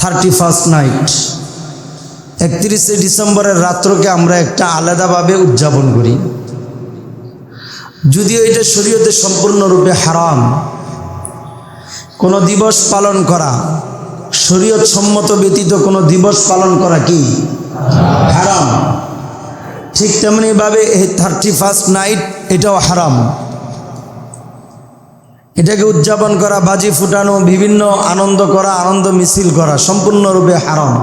31st night, 31শে ডিসেম্বরের রাত্রকে আমরা একটা আলাদাভাবে উদযাপন করি। যদিও এটা শরীয়তে সম্পূর্ণরূপে হারাম। কোনো দিবস পালন করা, শরীয়ত সম্মত ব্যতীত কোনো দিবস পালন করা কি হারাম। ঠিক তেমনিভাবে এই 31st নাইট এটাও হারাম। এটাকে উদযাপন করা, বাজি ফুটানো, বিভিন্ন আনন্দ করা, আনন্দ মিছিল করা সম্পূর্ণরূপে হারাম।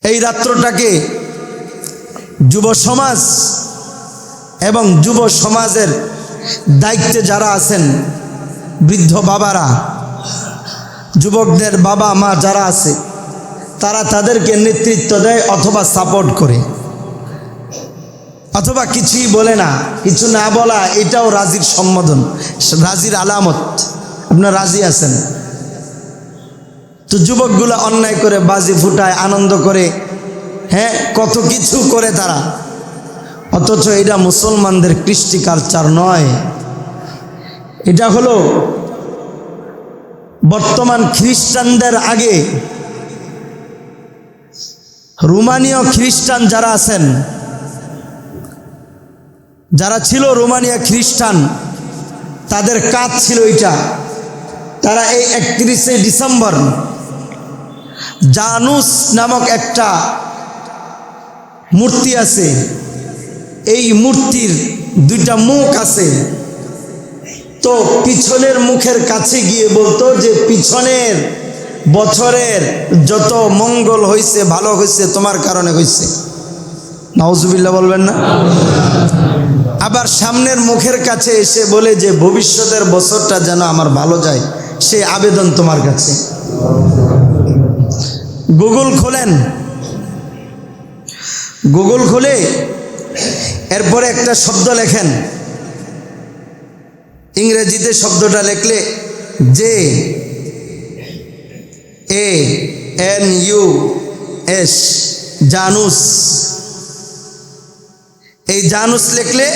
এই রাত্রটাকে যুব সমাজ এবং যুব সমাজের দায়িত্বে যারা আছেন, বৃদ্ধ বাবারা, যুবকদের বাবা মা যারা আছে, তারা তাদেরকে নেতৃত্ব দেয় অথবা সাপোর্ট করে, অথবা কিছুই বলে না। কিছু না বলা এটাও রাজির সম্বোধন, রাজির আলামত। আপনার রাজি আছেন তো যুবকগুলো অন্যায় করে, বাজি ফুটায়, আনন্দ করে, হ্যাঁ কত কিছু করে তারা। অথচ এটা মুসলমানদের কৃষ্টি কালচার নয়। এটা হলো বর্তমান খ্রিস্টানদের আগে রোমানীয় খ্রিস্টান যারা আছেন, যারা ছিল রোমানিয়া খ্রিস্টান, তাদের কাজ ছিল এটা। তারা এই 31শে ডিসেম্বর জানুস নামক একটা মূর্তি আছে, এই মূর্তির দুইটা মুখ আছে। তো পিছনের মুখের কাছে গিয়ে বলতো যে পিছনের বছরের যত মঙ্গল হয়েছে, ভালো হয়েছে, তোমার কারণে হয়েছে। নাউজুবিল্লাহ বলবেন না? আবার সামনের মুখের কাছে এসে বলে যে ভবিষ্যতের বছরটা যেন আমার ভালো যায়, সেই আবেদন তোমার কাছে। গুগল খোলেন, গুগল খুলে এরপরে একটা শব্দ লেখেন, ইংরেজিতে শব্দটা লিখলে JANUS, জানুস। এই জানুস লিখলে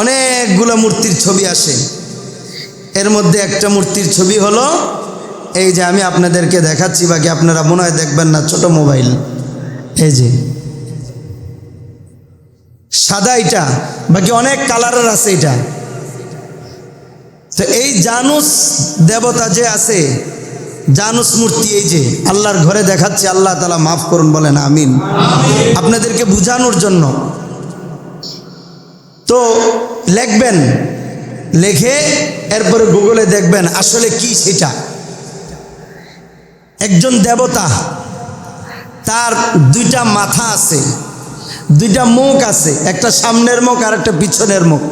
অনেকগুলো মূর্তির ছবি আসে। এর মধ্যে একটা মূর্তির ছবি হলো এই যে আমি আপনাদেরকে দেখাচ্ছি, বাকি আপনারা মনে হয় দেখবেন না, ছোট মোবাইল। এই যে সাদা, এটা বাকি অনেক কালারের আছে এটা। তো এই জানুস দেবতা যে আছে, জানুস মূর্তি, এই যে আল্লাহর ঘরে দেখাচ্ছে, আল্লাহ তাআলা মাফ করুন, বলেন আমিন। আপনাদেরকে বুঝানোর জন্য। তো লিখবেন, লিখে এরপরে গুগলে দেখবেন আসলে কি সেটা। একজন দেবতা, তার দুইটা মাথা আছে, দুইটা মুখ আছে, একটা সামনের মুখ আর একটা পিছনের মুখ।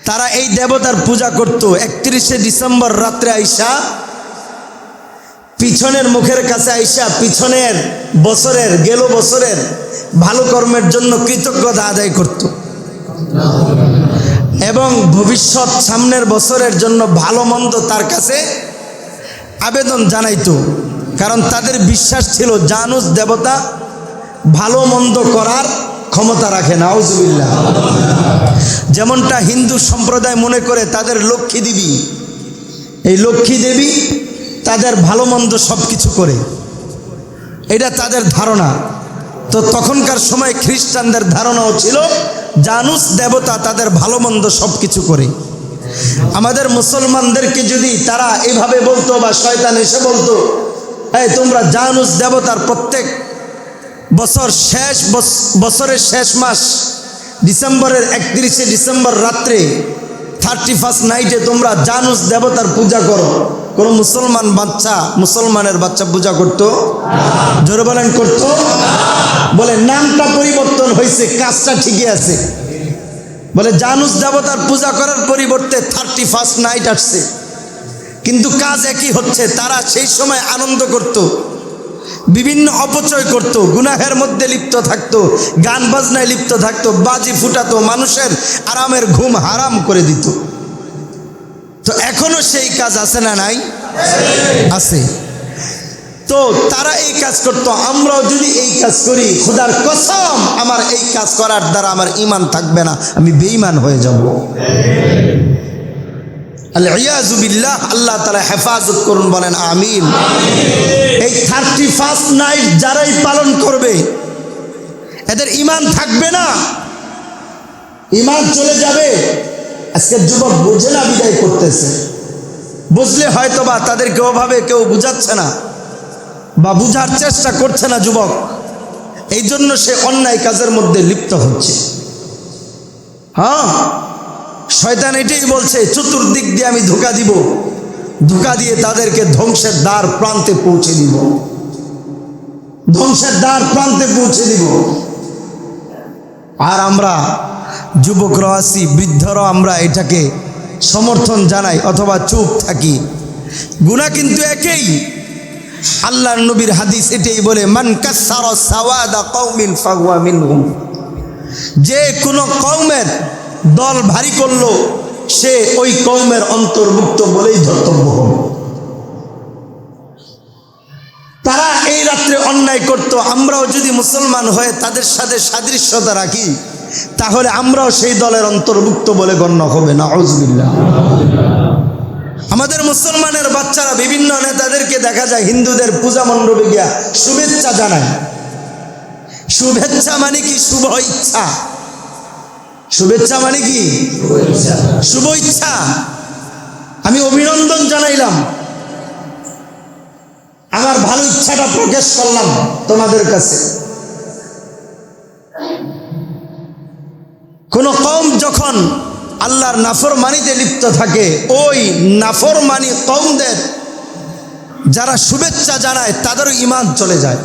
তারা এই দেবতার পূজা করত। 31শে ডিসেম্বর রাত্রে আইসা পিছনের মুখের কাছে আইসা পিছনের বছরের, গেল বছরের ভালো কর্মের জন্য কৃতজ্ঞতা আদায় করত এবং ভবিষ্যৎ সামনের বছরের জন্য ভালো মন্দ তার কাছে আবেদন জানাইতো। কারণ তাদের বিশ্বাস ছিল জানুস দেবতা ভালো মন্দ করার ক্ষমতা রাখে। নাউজুবিল্লাহ। যেমনটা হিন্দু সম্প্রদায় মনে করে তাদের লক্ষ্মী দেবী, এই লক্ষ্মী দেবী তাদের ভালো মন্দ সব কিছু করে, এটা তাদের ধারণা। তো তখনকার সময় খ্রিস্টানদের ধারণাও ছিল জানুস দেবতা তাদের ভালো মন্দ সব কিছু করে। আমাদের মুসলমানদেরকে যদি তারা এইভাবে বলতো বা শয়তান এসে বলতো, এই তোমরা জানুস দেবতার প্রত্যেক বছর বছরের শেষ মাস ডিসেম্বরের 31শে ডিসেম্বর রাত্রে 31st নাইটে তোমরা জানুস দেবতার পূজা করো, কোনো মুসলমানের বাচ্চা পূজা করতো? জোরে বলেন করতো? বলে নামটা পরিবর্তন হয়েছে, কাজটা ঠিকই আছে। বলে জানুস দেবতার পূজা করার পরিবর্তে 31st নাইট আসছে, কিন্তু কাজ একই হচ্ছে। তারা সেই সময় আনন্দ করত, বিভিন্ন অপচয় করত, গুনাহের মধ্যে লিপ্ত থাকতো, গান বাজনায় লিপ্ত থাকতো, বাজি ফুটাতো, মানুষের আরামের ঘুম হারাম করে দিত। তো এখনো সেই কাজ আছে না নাই? আছে। তো তারা এই কাজ করত। আমরাও যদি এই কাজ করি, খোদার কসম আমার এই কাজ করার দ্বারা আমার ঈমান থাকবে না, আমি বেঈমান হয়ে যাব। আল ইয়াযু বিল্লাহ, আল্লাহ তাআলা হেফাজত করুন, বলেন আমিন। এই 31 নাইট যারাই পালন করবে এদের ঈমান থাকবে না, ঈমান চলে যাবে। আজকের যুবক বোঝে না, বিদায় করতেছে। বুঝলে হয়তো বা তাদেরকে ওভাবে কেউ বুঝাচ্ছে না বা বুঝার চেষ্টা করছে না যুবক, এই জন্য সে অন্যায় কাজের মধ্যে লিপ্ত হচ্ছে। হ্যাঁ, শয়তান এটাই বলছে, চতুর্দিক দিয়ে আমি ধোঁকা দিব, ধোঁকা দিয়ে তাদেরকে ধ্বংসের দ্বার প্রান্তে পৌঁছে দিব, ধ্বংসের দ্বার প্রান্তে পৌঁছে দিব। আর আমরা যুবকরা আছি, বৃদ্ধরাও আমরা এটাকে সমর্থন জানাই অথবা চুপ থাকি। গুনাহ কিন্তু একই। আল্লাহর নবীর হাদিস এটাই বলে, মান কাসসারা সাওয়াদা কওমিন ফাহুয়া মিনহুম, যে কোনো কওমের দল ভারী করলো সে ওই কওমের অন্তর্ভুক্ত বলেই ধর্তব্য হবে। তারা এই রাত্রে অন্যায় করত, আমরাও যদি মুসলমান হয়ে তাদের সাথে সাদৃশ্যতা রাখি তাহলে আমরাও সেই দলের অন্তর্ভুক্ত বলে গণ্য হবে। নাউযুবিল্লাহ। আমাদের মুসলমানের বাচ্চারা বিভিন্ন নেতাদেরকে দেখা যায় হিন্দুদের পূজা মণ্ডপে গিয়া শুভেচ্ছা জানায়। শুভেচ্ছা মানে কি? শুভ ইচ্ছা। শুভেচ্ছা মানে কি? শুভ ইচ্ছা। আমি অভিনন্দন জানাইলাম, আমার ভালো ইচ্ছাটা প্রকাশ করলাম তোমাদের কাছে। কোন কওম যখন আল্লাহর নাফরমানিতে লিপ্ত থাকে, ওই নাফরমানি কওমদের যারা শুভেচ্ছা জানায় তাদেরও ঈমান চলে যায়,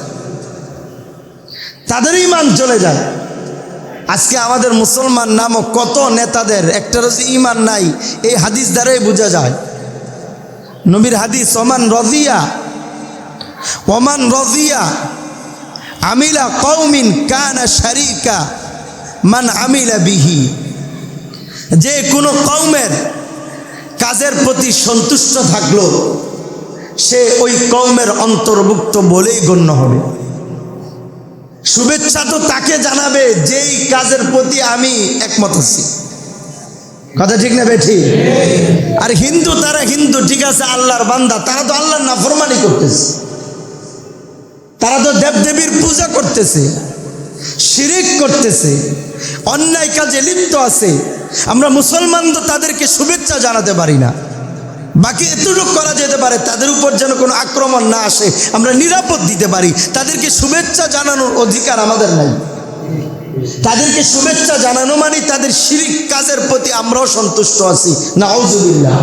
তাদেরও ঈমান চলে যায়। আজকে আমাদের মুসলমান নামক কত নেতাদের একটারও যে ঈমান নাই, এই হাদিস দ্বারাই বোঝা যায়। নবীর হাদিস, ওমান রাজিয়া আমিলা কওমিন কানা শারিকা মান আমিলা বিহি, যে কোনো কওমের কাজের প্রতি সন্তুষ্ট থাকলো সে ওই কওমের অন্তর্ভুক্ত বলেই গণ্য হবে। শুভেচ্ছা তো তাকে জানাবে যেই কাজের প্রতি আমি একমত আছি। কথা ঠিক না বেঠি? আর হিন্দু, তারা হিন্দু ঠিক আছে, আল্লাহর বান্দা, তারা তো আল্লাহর নাফরমানি করতেছে, তারা তো দেবদেবীর পূজা করতেছে, শিরিক করতেছে, অন্যায় কাজে লিপ্ত আছে। আমরা মুসলমান তো তাদেরকে শুভেচ্ছা জানাতে পারি না। বাকি এতটুকু করা যেতে পারে, তাদের উপর যেন কোনো আক্রমণ না আসে, আমরা নিরাপদ দিতে পারি। তাদেরকে শুভেচ্ছা জানানোর অধিকার আমাদের নাই। তাদেরকে শুভেচ্ছা জানানো মানে তাদের শিরিক কাজের প্রতি আমরাও সন্তুষ্ট আছি। নাউযুবিল্লাহ।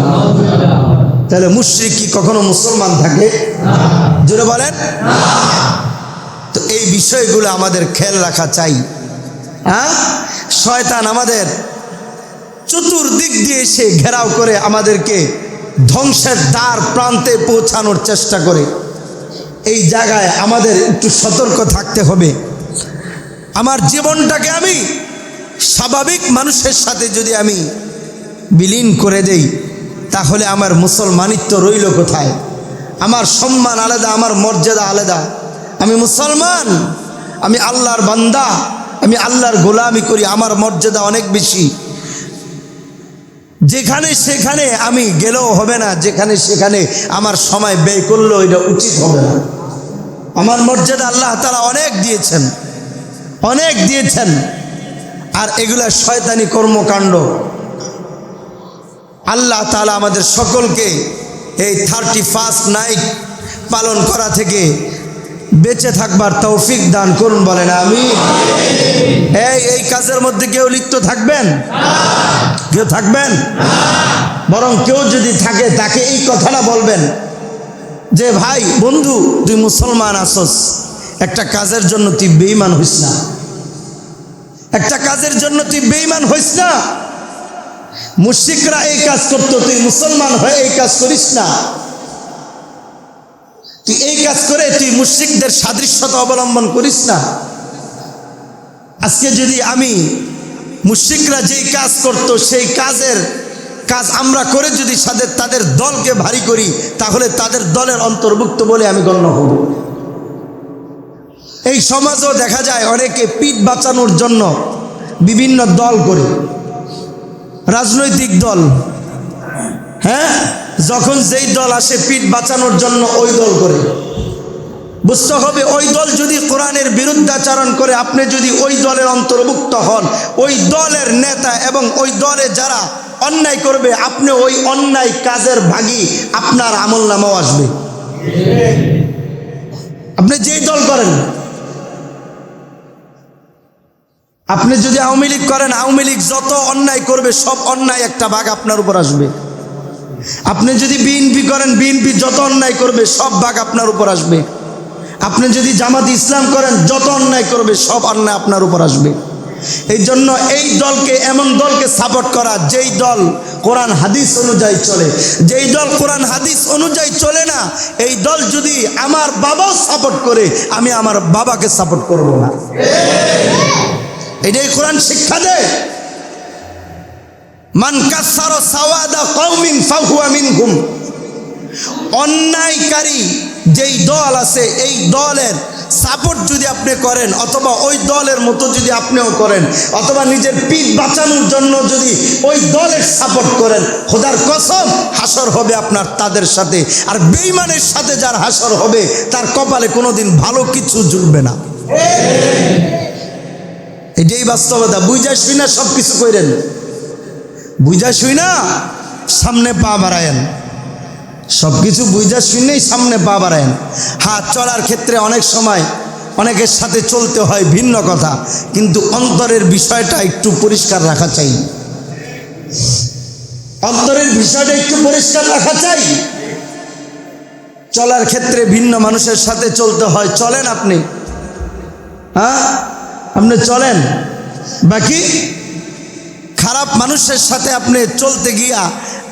তাহলে মুশরিক কি কখনো মুসলমান থাকে? জোরে বলেন। তো এই বিষয়গুলো আমাদের খেয়াল রাখা চাই। হ্যাঁ, শয়তান আমাদের চতুর্দিক দিয়ে এসে ঘেরাও করে আমাদেরকে ধ্বংসের দ্বার প্রান্তে পৌঁছানোর চেষ্টা করে। এই জায়গায় আমাদের একটু সতর্ক থাকতে হবে। আমার জীবনটাকে আমি স্বাভাবিক মানুষের সাথে যদি আমি বিলীন করে দেই তাহলে আমার মুসলমানিত্ব রইল কোথায়? আমার সম্মান আলাদা, আমার মর্যাদা আলাদা। আমি মুসলমান, আমি আল্লাহর বান্দা, আমি আল্লাহর গোলামি করি, আমার মর্যাদা অনেক বেশি। যেখানে সেখানে আমি গেলেও হবে না, যেখানে সেখানে আমার সময় ব্যয় করলেও এটা উচিত হবে না। আমার মর্যাদা আল্লাহ তাআলা অনেক দিয়েছেন, অনেক দিয়েছেন। আর এগুলা শয়তানি কর্মকাণ্ড। আল্লাহ তাআলা আমাদের সকলকে এই 31 নাইট পালন করা থেকে বেঁচে থাকবার তৌফিক দান করুন, বলেন আমিন। এই কাজের মধ্যে কেউ লিপ্ত থাকবেন? কেউ থাকবেন? বরং কেউ যদি থাকে তাকে এই কথাটা বলবেন যে, ভাই বন্ধু, তুই মুসলমান আসস, একটা কাজের জন্য তুই বেঈমান হইস না, একটা কাজের জন্য তুই বেঈমান হইস না। মুশরিকরা এই কাজ করতো, তুই মুসলমান হয়ে এই কাজ করিস না। তুই এই কাজ করে তুই মুশরিকদের সাদৃশ্যতা অবলম্বন করিস না। আজকে যদি আমি মুশরিকরা যেই কাজ করতো সেই কাজ আমরা করে যদি তাদের দলকে ভারী করি তাহলে তাদের দলের অন্তর্ভুক্ত বলে আমি গণ্য হব। এই সমাজও দেখা যায় অনেকে পিঠ বাঁচানোর জন্য বিভিন্ন দল করে, রাজনৈতিক দল, হ্যাঁ, যখন যেই দল আসে পিঠ বাঁচানোর জন্য ওই দল করে। বুঝতে হবে ওই দল যদি কোরআনের বিরুদ্ধাচরণ করে, আপনি যদি ওই দলের অন্তর্ভুক্ত হন, ওই দলের নেতা এবং ওই দলে যারা অন্যায় করবে, আপনি ওই অন্যায় কাজের ভাগী, আপনার আমলনামাও আসবে। আপনি যেই দল করেন, আপনি যদি আওয়ামী লীগ করেন, আওয়ামী লীগ যত অন্যায় করবে সব অন্যায় একটা ভাগ আপনার উপর আসবে। আপনি যদি বিএনপি করেন, বিএনপি যত অন্যায় করবে সব ভাগ আপনার উপর আসবে। আপনি যদি জামাত ইসলাম করেন, যত অন্যায় করবে সব অন্যায় আপনার উপর আসবে। এই জন্য এই দলকে, এমন দলকে সাপোর্ট করা যেই দল কোরআন হাদিস অনুযায়ী চলে। যেই দল কোরআন হাদিস অনুযায়ী চলে না, এই দল যদি আমার বাবাও সাপোর্ট করে, আমি আমার বাবাকে সাপোর্ট করব না। এটাই কোরআন শিক্ষা দেয়। মান কাসসারা সাওয়াদা কওমিন ফাহুয়া মিনহুম। অন্যায়কারী যেই দল আছে, এই দলের সাপোর্ট যদি আপনি করেন, অথবা ওই দলের মতো যদি আপনিও করেন, অথবা নিজের পিঠ বাঁচানোর জন্য যদি ওই দলের সাপোর্ট করেন, খোদার কসম হাসর হবে আপনার তাদের সাথে। আর বেঈমানের সাথে যার হাসর হবে, তার কপালে কোনোদিন ভালো কিছু জুটবে না। এটাই বাস্তবতা। বুঝা শুই না সব কিছু করেন, বুঝা শুই না সামনে পা বাড়ায়েন, সব কিছু বুঝা শুনেই সামনে পা বাড়ায়েন। হাত চলার ক্ষেত্রে অনেক সময় অনেকের সাথে চলতে হয়, ভিন্ন কথা, কিন্তু অন্তরের বিষয়টা একটু পরিষ্কার রাখা চাই। অন্তরের বিষয়টা একটু পরিষ্কার রাখা চাই। চলার ক্ষেত্রে ভিন্ন মানুষের সাথে চলতে হয়। চলেন আপনি, হ্যাঁ আপনি চলেন, বাকি খারাপ মানুষের সাথে আপনি চলতে গিয়া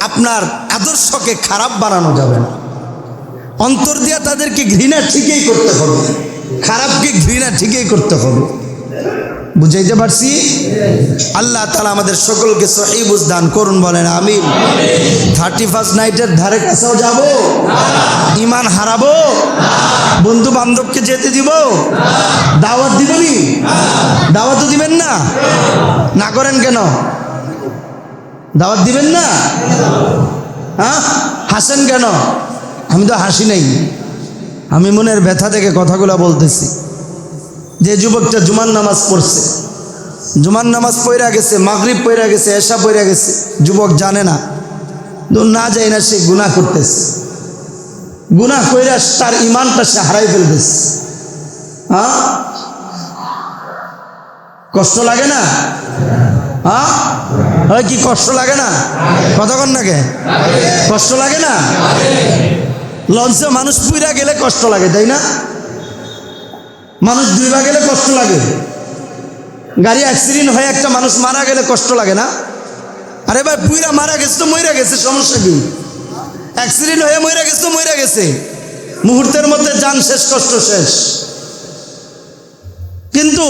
আপনার আদর্শকে খারাপ বানানো যাবে না। অন্তর দিয়া তাদেরকে ঘৃণা ঠিকই করতে হবে, খারাপকে ঘৃণা ঠিকই করতে হবে। বুঝাইতে পারছি? আল্লাহ তাআলা আমাদের সকলকে সহিহ বুঝ দান করুন, বলেন আমিন। 31st নাইটের ধারে কাছেও যাব? ঈমান হারাবো? বন্ধু বান্ধবকে যেতে দিব? দাওয়াত দিবনি? দাওয়াতও দিবেন না? না করেন কেন? দাওয়াত দিবেন না? হ্যাঁ, হাসেন কেন? আমি তো হাসি নাই, আমি মনের ব্যথা থেকে কথাগুলো বলতেছি। যে যুবকটা জুমার নামাজ পড়ছে, জুমার নামাজ পড়া গেছে, মাগরিব পড়া গেছে, এশা পড়া গেছে, যুবক জানে না, না যায় না, সে গুনাহ করতেছে। গুনাহ কইরা তার ইমানটা সে হারাই ফেলতেছে। হ্যাঁ, কষ্ট লাগে না? হ্যাঁ, হয় কি কষ্ট লাগে না? কতক্ষণ লাগে? কষ্ট লাগে না? লঞ্চে মানুষ পুইরা গেলে কষ্ট লাগে, তাই না? মানুষ ডুইবা গেলে কষ্ট লাগে। গাড়ি অ্যাক্সিডেন্ট হয়ে একটা মানুষ মারা গেলে কষ্ট লাগে না? আরে ভাই, পুইরা মারা গেছে তো মইরা গেছে, সমস্যা কি? অ্যাক্সিডেন্ট হয়ে মইরা গেছে তো মইরা গেছে, মুহূর্তের মধ্যে জান শেষ, কষ্ট শেষ। কিন্তু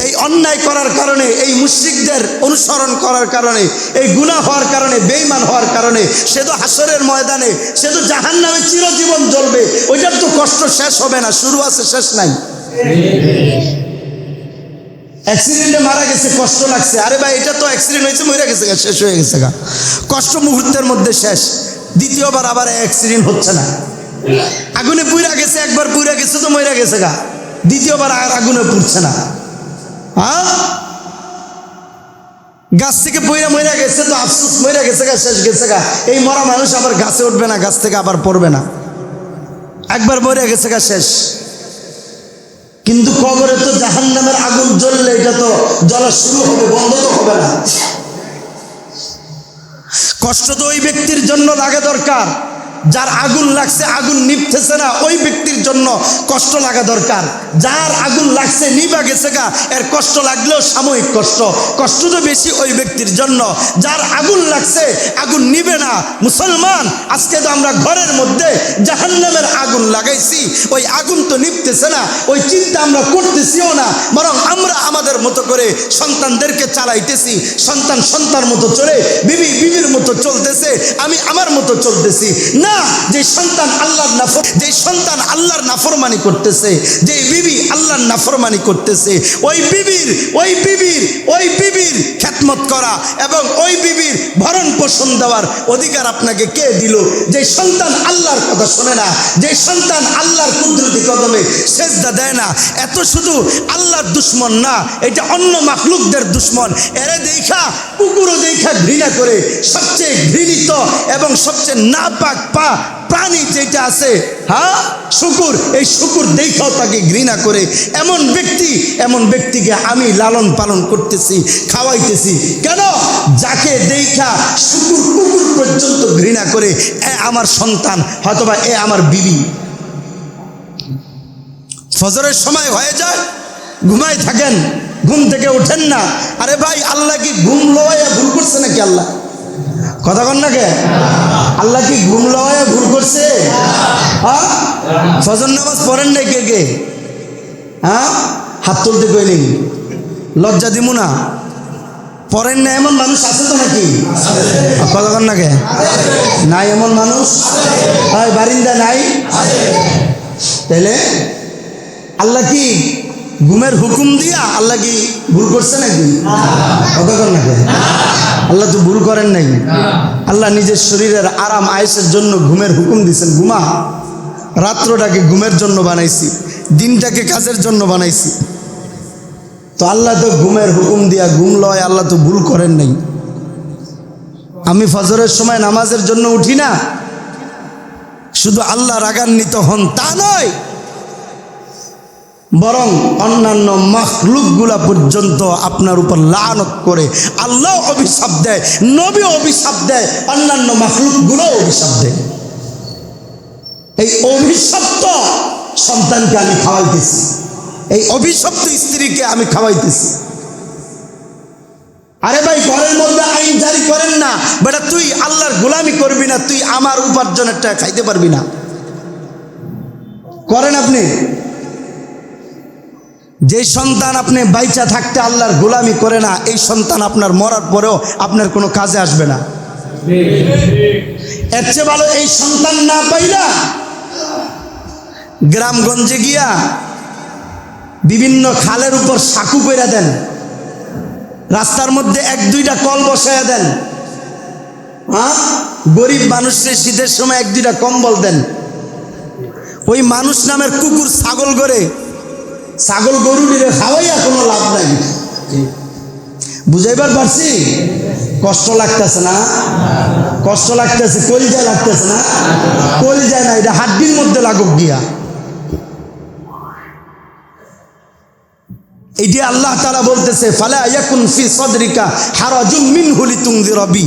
এই অন্যায় করার কারণে, এই মুশরিকদের অনুসরণ করার কারণে, এই গুনাহ হওয়ার কারণে, বেঈমান হওয়ার কারণে সে তো হাসরের ময়দানে, সে তো জাহান্নামে চিরজীবন জ্বলবে। ওইটার তো কষ্ট শেষ হবে না, শুরু আছে শেষ নাই। অ্যাক্সিডেন্টে মারা গেছে, কষ্ট লাগছে, আরে ভাই এটা তো অ্যাক্সিডেন্ট হয়েছে, মরে গেছে গা, শেষ হয়ে গেছে গা, কষ্ট মুহূর্তের মধ্যে শেষ। দ্বিতীয়বার আবার অ্যাক্সিডেন্ট হচ্ছে না। আগুনে পুইরা গেছে, একবার পুইরা গেছে তো মরে গেছে গা, দ্বিতীয়বার আর আগুনে পুড়ছে না। হ্যাঁ, গাছ থেকে পইরা মইরা গেছে তো আফসোস, মইরা গেছে গা, শেষ গেছে গা। এই মরা মানুষ আবার গাছে উঠবে না, গাছ থেকে আবার পড়বে না, একবার মরে গেছে গা, শেষ। কিন্তু কবরে তো জাহান্নামের আগুন জ্বললে এটা তো জ্বলা শুরু হবে, বন্ধ তো হবে না। কষ্ট তো ওই ব্যক্তির জন্য লাগা দরকার, যার আগুন লাগছে, আগুন নিভতেছে না, ওই ব্যক্তির জন্য কষ্ট লাগা দরকার। যার আগুন লাগছে, নিভা গেছে গা, এর কষ্ট লাগলেও সাময়িক কষ্ট, কষ্ট তো বেশি ওই ব্যক্তির জন্য। যার আগুন লাগছে, আগুন নিবে না। মুসলমান, আজকে তো আমরা ঘরের মধ্যে জাহান্নামের আগুন আগুন লাগাইছি, ওই আগুন তো নিভতেছে না, ওই চিন্তা আমরা করতেছিও না, বরং আমরা আমাদের মতো করে সন্তানদেরকে চালাইতেছি। সন্তান সন্তান মতো চলে, বিবি বিবির মতো চলতেছে, আমি আমার মতো চলতেছি না। যে সন্তান আল্লাহর নাফরমানি করতেছে, যে বিবি আল্লাহর নাফরমানি করতেছে, ওই বিবির খেদমত করা এবং ওই বিবির ভরণ পোষণ দেওয়ার অধিকার আপনাকে কে দিল? যে সন্তান আল্লাহর কথা শোনে না, যে সন্তান আল্লাহর কুদরতি কদমে সেজদা দেয় না, এত শুধু আল্লাহর দুশ্মন না, এটা অন্য মাখলুকদের দুশ্মন। এরে দেখা কুকুরও দেখা ঘৃণা করে। সবচেয়ে ঘৃণিত এবং সবচেয়ে নাপাক প্রাণী যেটা আছে, হ্যাঁ, শুকুর, এই শুকুর দেখাও তাকে ঘৃণা করে। এমন ব্যক্তিকে আমি লালন পালন করতেছি, খাওয়াইতেছি। কেন? যাকে দেখা শুকুর কুকুর পর্যন্ত ঘৃণা করে, এ আমার সন্তান, হয়তোবা এ আমার বিবি। ফজরের সময় হয়ে যায়, ঘুমায় থাকেন, ঘুম থেকে ওঠেন না। আরে ভাই, আল্লাহ কি ঘুম লওয়াইয়া ভুল করছে নাকি? আল্লাহ কথা কন না কে? আল্লাহ কি ঘুম লওয়াইয়া ভুল করছে? হ্যাঁ, ফজর নামাজ পড়েন নাই কে কে? হ্যাঁ, হাত তুলতে কইলেন, লজ্জা দিমু না? পড়েন না এমন মানুষ আছে তো নাকি? কথা কন না কে? নাই এমন মানুষ? হয় বারিন্দা নাই? তাইলে আল্লাহ কি ঘুমের হুকুম দিয়া আল্লাহ কি ভুল করছে নাকি? কথা কন না কে? আল্লাহ তো ভুল করেন নাই। আল্লাহ নিজের শরীরের আরাম আয়েশের জন্য ঘুমের হুকুম দিয়েছেন। ঘুমা, রাত্রটাকে ঘুমের জন্য বানাইছি, দিনটাকে কাজের জন্য বানাইছি। তো আল্লাহ তো ঘুমের হুকুম দিয়া ঘুম লয়, আল্লাহ তো ভুল করেন নাই। আমি ফজরের সময় নামাজের জন্য উঠি না, শুধু আল্লাহ রাগান্বিত হন তা নয়, বরং অন্যান্য মাখলুকগুলা পর্যন্ত আপনার উপর লানত করে। আল্লাহ অভিশাপ দেয়, নবী অভিশাপ দেয়, অন্যান্য মাখলুকগুলো অভিশাপ দেয়। এই অভিশপ্ত সন্তানকে আমি খাওয়াইতেছি, এই অভিশপ্ত স্ত্রীকে আমি খাওয়াইতেছি। আরে ভাই, ঘরের মধ্যে আইন জারি করেন না, বেটা তুই আল্লাহর গোলামি করবি না, তুই আমার উপার্জনের টাকা খাইতে পারবি না। করেন আপনি? যে সন্তান আপনি বাইচা থাকতে আল্লাহর গোলামি করে না, এই সন্তান আপনার মরার পরেও আপনার কোনো কাজে আসবে না। এর চেয়ে ভালো এই সন্তান না পাইলা গ্রামগঞ্জে গিয়া বিভিন্ন খালের উপর সাঁকু করে দেন, রাস্তার মধ্যে এক দুইটা কল বসাইয়া দেন, হ্যাঁ, গরিব মানুষের শীতের সময় এক দুইটা কম্বল দেন। ওই মানুষ নামের কুকুর ছাগল গরুটিরে খাওয়াইয়া কোনো লাভ নাই। বুঝাইবার পারছি? কষ্ট লাগতেছে না? কষ্ট লাগতেছে, কলিজা লাগতেছে না? কলিজা না, এটা হাড্ডির মধ্যে লাগুক গিয়া। এইটা আল্লাহ তাআলা বলতেছে, ফালা ইয়াকুন ফি সাদরিকা হারাজুম মিনহু লিতুনযিরা বি।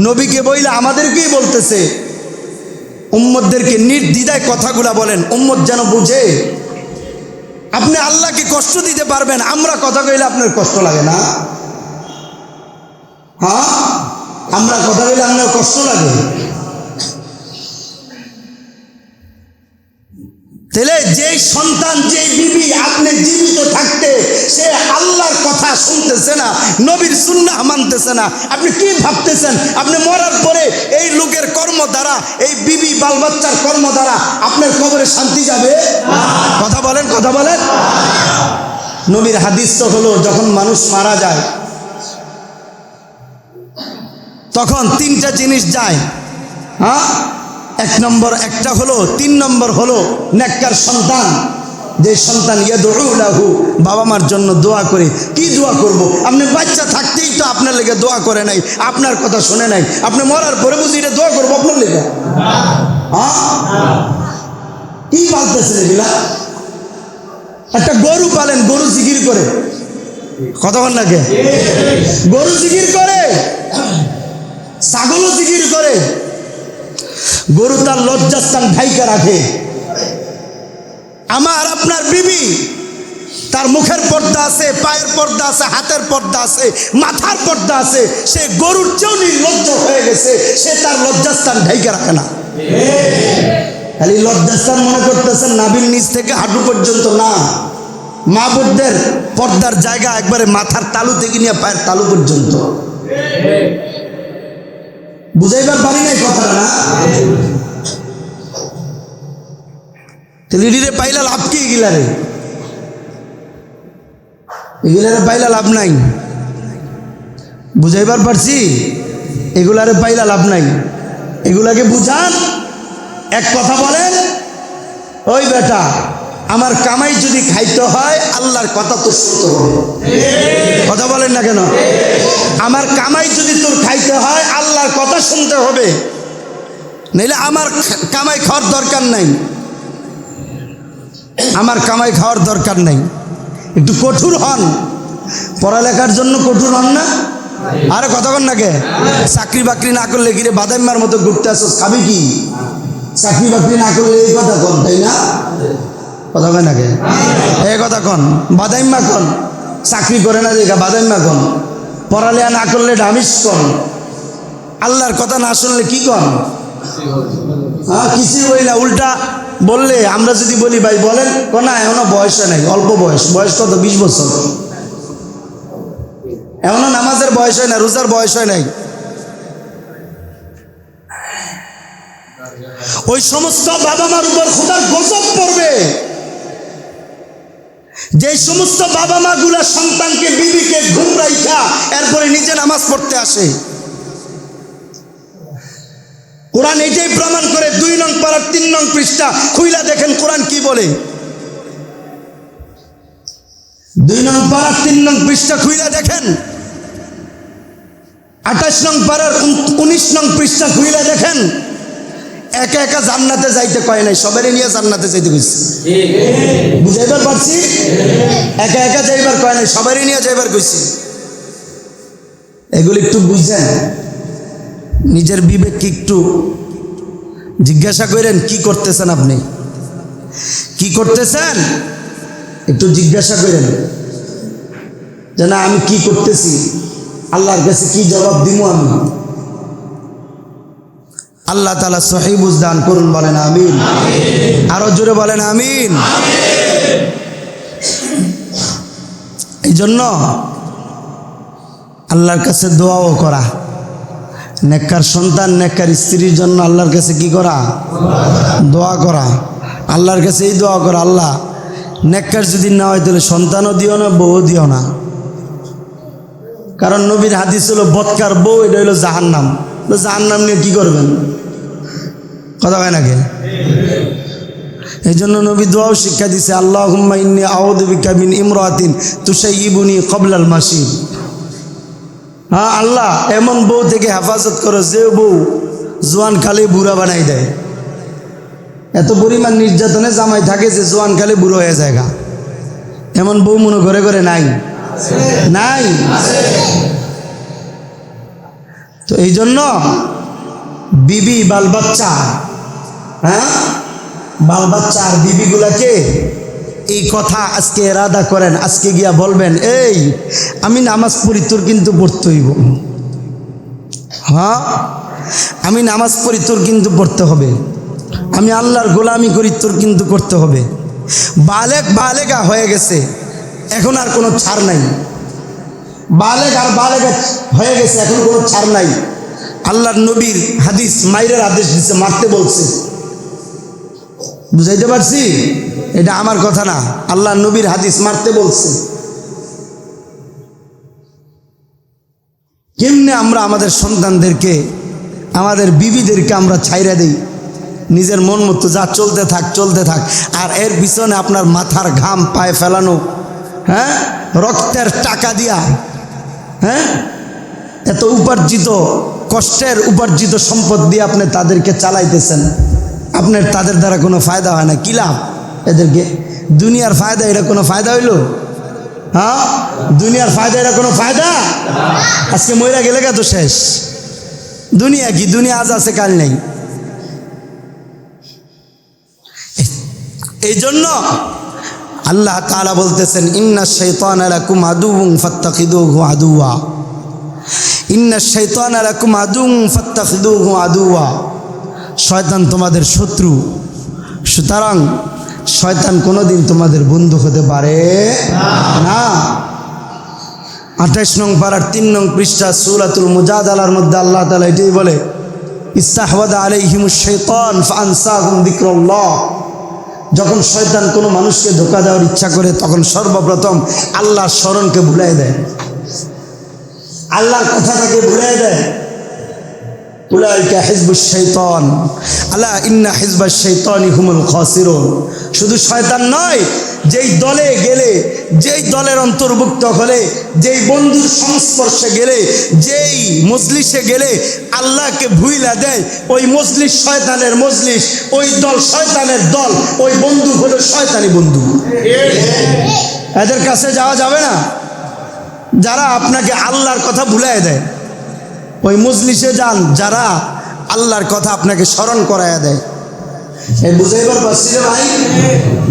নবীকে বইলা আমাদেরকেই বলতেছে, উম্মতদেরকে নির্দ্বিধায় কথাগুলা বলেন, উম্মত যেন বুঝে। আপনি আল্লাহকে কষ্ট দিতে পারবেন, আমরা কথা কইলে আপনার কষ্ট লাগে না? হ্যাঁ, আমরা কথা কইলে আপনার কষ্ট লাগে? তাহলে যেই সন্তান, যেই বিবি আপনি জীবিত থাকতে সে আল্লাহর কথা শুনতেছে না, নবীর সুন্নাহ মানতেছে না, আপনি কি ভাবতেছেন আপনি মরার পরে এই লোকের কর্ম দ্বারা, এই বিবি বাল বাচ্চার কর্ম দ্বারা আপনার কবরে শান্তি যাবে? কথা বলেন, কথা বলেন। নবীর হাদিস তো হলো, যখন মানুষ মারা যায় তখন তিনটা জিনিস যায়। হ্যাঁ, একটা হলো, 3 নম্বর হলো নেককার সন্তান, যে সন্তান ইয়াদউ লাহু, বাবা মার জন্য দোয়া করে। কি দোয়া করব? আপনি বাচ্চা থাকতেই তো আপনার লেগে দোয়া করে নাই, আপনার কথা শুনে নাই, আপনি মরার পরে বুঝি এটা দোয়া করবো আপনার লেগে? হ্যাঁ, কি পালতেছেন এগুলা? একটা গরু পালেন, গরু জিকির করে, কথা বল না কে? গরু জিকির করে, ছাগলও জিকির করে। গরু তার লজ্জাস্থান ঢাইকা রাখে। আমার আপনার বিবি, তার মুখের পর্দা আছে, পায়ের পর্দা আছে, হাতের পর্দা আছে, মাথার পর্দা আছে, সে গরুর চেয়েও নির্লজ্জ হয়ে গেছে, সে তার লজ্জাস্থান ঢাইকা রাখে না। খালি লজ্জাস্থান মনে করতেছেন নাভির নিচ থেকে হাঁটু পর্যন্ত না, মা বোনদের পর্দার জায়গা একবারে মাথার তালু থেকে নিয়ে পায়ের তালু পর্যন্ত। বুঝাইবার পারি নাই কথাটা না? লিডিরে পাইলা লাভ কি? এগুলারে পাইলা লাভ নাই। বুঝাইবার পারছি? এগুলারে পাইলা লাভ নাই। এগুলাকে বুঝান, এক কথা বলেন, ওই বেটা আমার কামাই যদি খাইতে হয় আল্লাহর কথা তো শুনতে হবে। কথা বলেন না কেন? আমার কামাই যদি তোর খাইতে হয় আল্লাহর কথা শুনতে হবে, নইলে আমার কামাই খাওয়ার দরকার নাই। আমার কামাই খাওয়ার দরকার নাই। একটু কঠোর হন, পড়ালেখার জন্য কঠোর হন না? আরে কথা কন না কে? চাকরি বাকরি না করলে গিরে বাদাইমার মতো ঘুরতে আসছ, খাবি কি? চাকরি বাকরি না করলে এই কথা কন, তাই না? কথা কয় না কে? এই কথা কন, বাদাইমা কন। চাকরি করে না দেখা বাদাইমা কন। পড়ালেখা না করলে ডামিস কন। আল্লাহর কথা না শুনলে কি কন? হ্যাঁ, কিছুই বলি না, উল্টা বললে আমরা যদি বলি ভাই বলেন, না এখনো বয়স হয় নাই, অল্প বয়স। বয়স কত? 20 বছর। এখনো নামাজের বয়স হয় না, রোজার বয়স হয় নাই। ওই সমস্ত বাবা মার উপর খোদার গজব পড়বে যে সমস্ত বাবা মা গুলা সন্তানকে, বিবিকে ঘুম রাইখা এরপরে নিজে নামাজ পড়তে আসে। কোরআন এটাই প্রমাণ করে। 2 নং পারার 3 নং পৃষ্ঠা খুইলা দেখেন কোরআন কি বলে। 2 নং পারার 3 নং পৃষ্ঠা খুইলা দেখেন। 28 নং পারার 19 নং পৃষ্ঠা খুইলা দেখেন। একা একা জান্নাতে যাইতে কয় নাই, সবারই নিয়ে জান্নাতে যাইতে কইছে। বুঝাইবার পারছি? একা একা যাইবার কয় নাই, সবারই নিয়ে যাইবার কইছে। এগুলি একটু বুঝছেন? নিজের বিবেককে একটু জিজ্ঞাসা করেন, কি করতেছেন আপনি? কি করতেছেন একটু জিজ্ঞাসা করেন যে না আমি কি করতেছি, আল্লাহর কাছে কি জবাব দিব আমি? আল্লাহ তাআলা সহিহ বুঝ দান করুন, বলেন আমিন। আরো জোরে বলেন আমিন। এই জন্য আল্লাহর কাছে দোয়াও করা, নেককার সন্তান নেককার স্ত্রীর জন্য আল্লাহর কাছে কি করা? দোয়া করা। আল্লাহর কাছে এই দোয়া করা, আল্লাহ নেককার যদি না হয় তাহলে সন্তানও দিও না, বউ দিও না। কারণ নবীর হাদিস হলো বদকার বউ এটা হলো জাহান্নাম। তো জাহান্নাম নিয়ে কি করবেন? কথা হয় নাকি? এই জন্য নবী দোয়াও শিক্ষা দিছে, আল্লাহুম্মা ইন্নী আউযু বিকা মিন ইমরাতিন তুশাইয়িবুনি ক্বাবলাল মাসিব। হ্যাঁ আল্লাহ, এমন বউ থেকে হেফাজত করো যে বউ জোয়ান কালে বুড়া বানাই দেয়। এত পরিমাণ নির্যাতনে জামাই থাকে যে জোয়ান কালে বুড়ো হয়ে যায়। এমন বউ মনে ঘরে ঘরে নাই? নাই। তো এই জন্য বিবি বাল বাচ্চা, হ্যাঁ বাল বাচ্চা আর বিবিগুলাকে এই কথা আজকে এরাদা করেন, আজকে গিয়া বলবেন এই আমি নামাজ পড়ি তোর কিন্তু পড়তে হইব। হ্যাঁ আমি নামাজ পড়ি তোর কিন্তু পড়তে হবে। আমি আল্লাহর গোলামি করি তোর কিন্তু করতে হবে। বালেগা হয়ে গেছে, এখন আর কোনো ছাড় নাই। বালেগা হয়ে গেছে, এখন কোনো ছাড় নাই। আল্লাহর নবীর হাদিস মাইরের আদেশ দিচ্ছে, মারতে বলছে। বুঝাইতে পারছি? এটা আমার কথা না, আল্লাহর নবীর হাদিস, মারতে বলছে। কেমনে আমরা আমাদের সন্তানদেরকে, আমাদের বিবিদেরকে আমরা ছাইরা দেই? নিজের মন মতো যা চলতে থাক, আর এর পিছনে আপনার মাথার ঘাম পায়ে ফেলানো, হ্যাঁ রক্তের টাকা দিয়া, হ্যাঁ এত উপার্জিত কষ্টের উপার্জিত সম্পদ দিয়ে আপনি তাদেরকে চালাইতেছেন। আপনার তাদের দ্বারা কোনো ফায়দা হয় না। কি লাভ এদেরকে? দুনিয়ার ফায়দা এটা কোনো ফায়দা হইল? হ্যাঁ দুনিয়ার ফায়দা এটা কোনো ফায়দা? আজকে মইরা গেলে তো শেষ। দুনিয়া কি? দুনিয়া আজ আছে কাল নেই। এই জন্য আল্লাহ তাআলা বলতেছেন, ইন্নাশ শাইতানা লাকুম আদুউন ফাত্তাখিদুহু আদুওয়া। ইন্নাশ শাইতানা লাকুম আদুউন ফাত্তাখিদুহু আদুওয়া। শয়তান তোমাদের শত্রু, সুতরাং শয়তান কোনোদিন তোমাদের বন্ধু হতে পারে না। 28 নং পারার 3 নং পৃষ্ঠা সূরাতুল মুজাদালার মধ্যে আল্লাহ তাআলা এটাই বলে, ইস্তাহওয়াদা আলাইহিমুশ শাইতান ফাআনসাহুম যিকরাল্লাহ। যখন শয়তান কোনো মানুষকে ধোঁকা দেওয়ার ইচ্ছা করে তখন সর্বপ্রথম আল্লাহর স্মরণকে ভুলাই দেয়, আল্লাহর কথাটাকে ভুলাই দেয়। উলাইকা হিজবুশ শাইতান আলা ইন্না হিজবাশ শাইতানি হুমুল খাসিরুন। শুধু শয়তান নয়, যেই দলে গেলে, যেই দলের অন্তর্ভুক্ত হলে, যেই বন্ধুর সংস্পর্শে গেলে, যেই মজলিসে গেলে আল্লাহকে ভুইলা দেয়, ওই মজলিস শয়তানের মজলিস, ওই দল শয়তানের দল, ওই বন্ধু হলো শয়তানি বন্ধু। এদের কাছে যাওয়া যাবে না। যারা আপনাকে আল্লাহর কথা ভুলাই দেয়, ওই মজলিসে যান যারা আল্লাহর কথা আপনাকে স্মরণ করাইয়া দেয়। এই বুঝাইবার পারছি রে ভাই?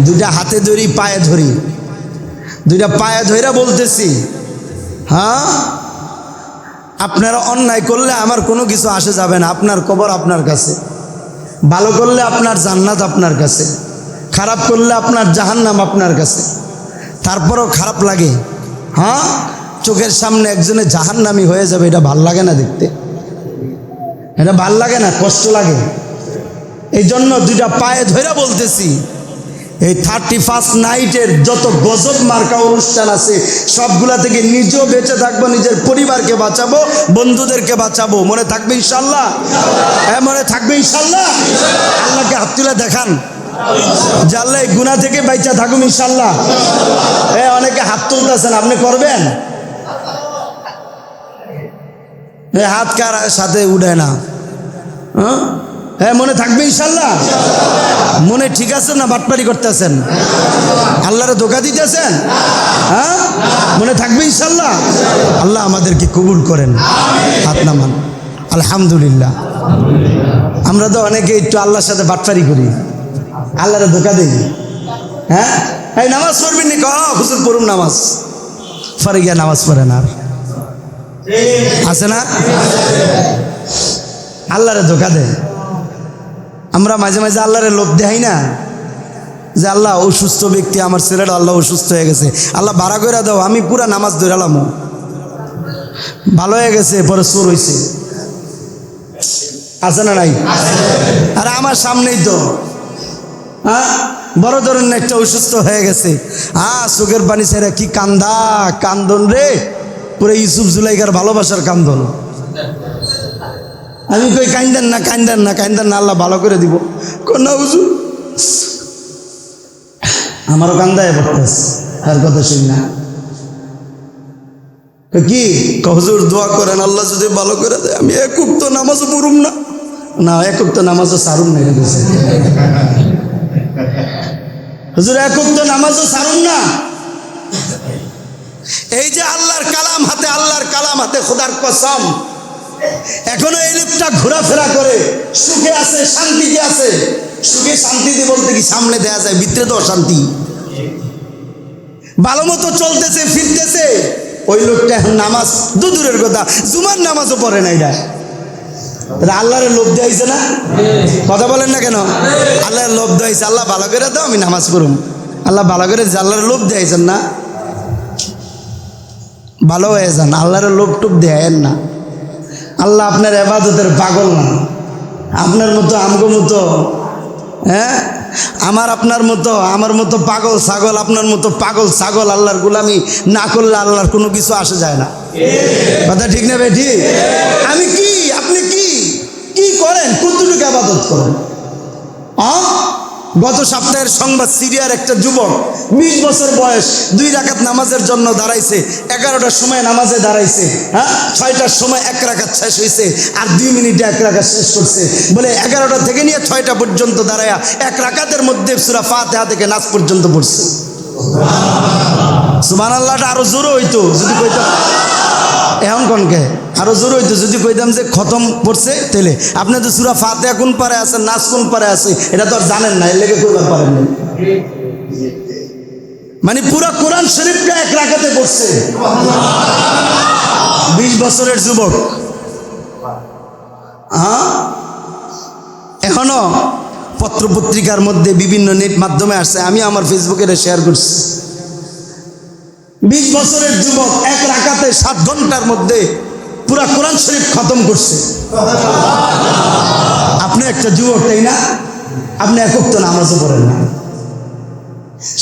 দুইটা হাতে ধরি, পায়ে ধরি, দুইটা পায়ে ধইরা বলতেছি, হ্যাঁ আপনারা অন্যায় করলে আমার কোনো কিছু আসে যাবে না। আপনার কবর আপনার কাছে, ভালো করলে আপনার জান্নাত আপনার কাছে, খারাপ করলে আপনার জাহান্নাম আপনার কাছে। তারপরেও খারাপ লাগে, হ্যাঁ চোখের সামনে একজনে জাহান্নামী হয়ে যাবে, এটা ভাল লাগে না দেখতে, এটা ভাল লাগে না, কষ্ট লাগে। এই জন্য দুইটা পায়ে ধরে বলতেছি, এই 31 নাইটের যত গজব মার্কা অনুষ্ঠান আছে সবগুলা থেকে নিজেও বেঁচে থাকবো, নিজের পরিবারকে বাঁচাবো, বন্ধুদেরকে বাঁচাবো। মনে থাকবে ইনশাল্লাহ? হ্যাঁ মনে থাকবে ইনশাল্লাহ। আল্লাহকে হাত তুলে দেখান যে আল্লাহ এই গুনাহ থেকে বাইচা থাকুন ইনশাল্লাহ। অনেকে হাত তুলতেছেন, আপনি করবেন? হাত কার সাথে উঠে না? হ্যাঁ মনে থাকবে ইনশাল্লাহ। মনে ঠিক আছে না বাটপারি করতেছেন? আল্লাহরে ধোঁকা দিতেছেন? হ্যাঁ মনে থাকবে ইনশাল্লাহ। আল্লাহ আমাদেরকে কবুল করেন। হাত নামান। আলহামদুলিল্লাহ। আমরা তো অনেকে একটু আল্লাহর সাথে বাটপারি করি, আল্লাহরে ধোঁকা দিই। হ্যাঁ এই নামাজ পড়বেন নি? হুজুর পড়ুন নামাজ, পরে গিয়া নামাজ পড়েন। আর আছে না? আল্লাহরে ধোঁকা দেয়। আমরা মাঝে মাঝে আল্লাহরে লোভ দেখাই না যে আল্লাহ অসুস্থ ব্যক্তি, আমার ছেলেটা আল্লাহ অসুস্থ হয়ে গেছে, আল্লাহ ভাড়া করে দাও, আমি পুরা নামাজ ধরালাম, ভালো হয়ে গেছে, পরে চোর হয়েছে। আছে না নাই? আর আমার সামনেই তো হ্যাঁ বড় ধরনের একটা অসুস্থ হয়ে গেছে, চোখের পানি ছেড়ে কি কান্দা, কান্দন রে, পুরো ইউসুফ জুলাইকার ভালোবাসার কান্দন। আমি কই কান্দেন না, কান্দেন না, কান্দেন না, আল্লাহ ভালো করে দিব। না হুজুর, আমারও কান্দায় পড়তেছে, আর কথা শুনি না। কি হুজুর দোয়া করেন আল্লাহ যদি ভালো করে দেয়, আমি এক উক্ত নামাজও পড়ুম না। না এক উক্ত নামাজও সারুম না, হুজুর এক উক্ত নামাজও সারুম না। এই যে আল্লাহর কালাম হাতে, আল্লাহর কালাম হাতে, খোদার কসম এখনো এই লোকটা ঘোরাফেরা করে, সুখে আছে, শান্তিতে আছে। সুখে শান্তিতে বলতে কি সামনে দেয়া যায়, ভিতরে তো অশান্তি। ভালো মতো চলতেছে ফিরতেছে, ওই লোকটা এখন নামাজ দূরের কথা, জুমার নামাজও পড়ে না। এটা আল্লাহরে লোভ দেয়াইছে না? কথা বলেন না কেন? আল্লাহর লোভ দেয়াইছে, আল্লাহ ভালো করে দাও আমি নামাজ পড়ুম। আল্লাহ ভালো করে আল্লাহর লোভ দেয়াইছেন না? ভালো হয়ে যান, আল্লাহর লোভ টুপ দেয়েন না। আল্লাহ আপনার ইবাদতের পাগল না, আপনার মতো আমগো মতো, হ্যাঁ আপনার মতো আমার মতো পাগল ছাগল, আপনার মতো পাগল ছাগল আল্লাহর গোলামি না করলে আল্লাহর কোনো কিছু আসে যায় না। কথা ঠিক না বেঠি? আমি কি, আপনি কি কি করেন, কতটুকু ইবাদত করেন? গত সপ্তাহের সংবাদ, সিরিয়ার একটা যুবক 20 বছর বয়স, 2 রাকাত নামাজের জন্য দাঁড়াইছে, 11টার সময় নামাজে দাঁড়াইছে, হ্যাঁ 6টার সময় 1 রাকাত শেষ হয়েছে, আর 2 মিনিটে 1 রাকাত শেষ করছে। বলে 11টা থেকে নিয়ে 6টা পর্যন্ত দাঁড়ায়া 1 রাকাতের মধ্যে সূরা ফাতিহা থেকে নাস পর্যন্ত পড়ছে। সুবহানাল্লাহটা আরো জোরে হইতো যদি কইতাম, এখন কনকে আরো জোরে হইতো যদি কইতাম যে খতম পড়ছে। তাহলে আপনি তো সূরা ফাতিহা কোন পারে আছে, নাস কোন পারে আছে, এটা তো আর জানেন না, এর লেগে কইবার পারেন না। মানে পুরা কোরআন শরীফটা 1 রাকাতে পড়ছে 20 বছরের যুবক। এখনো পত্রপত্রিকার মধ্যে বিভিন্ন নেট মাধ্যমে আসছে, আমি আমার ফেসবুকে এটা শেয়ার করছি। 20 বছরের যুবক 1 রাকাতে 7 ঘন্টার মধ্যে পুরা কোরআন শরীফ খতম করছে। আপনি একটা যুবক, তাই না? আপনি এক ওয়াক্ত নামাজও পড়েন না।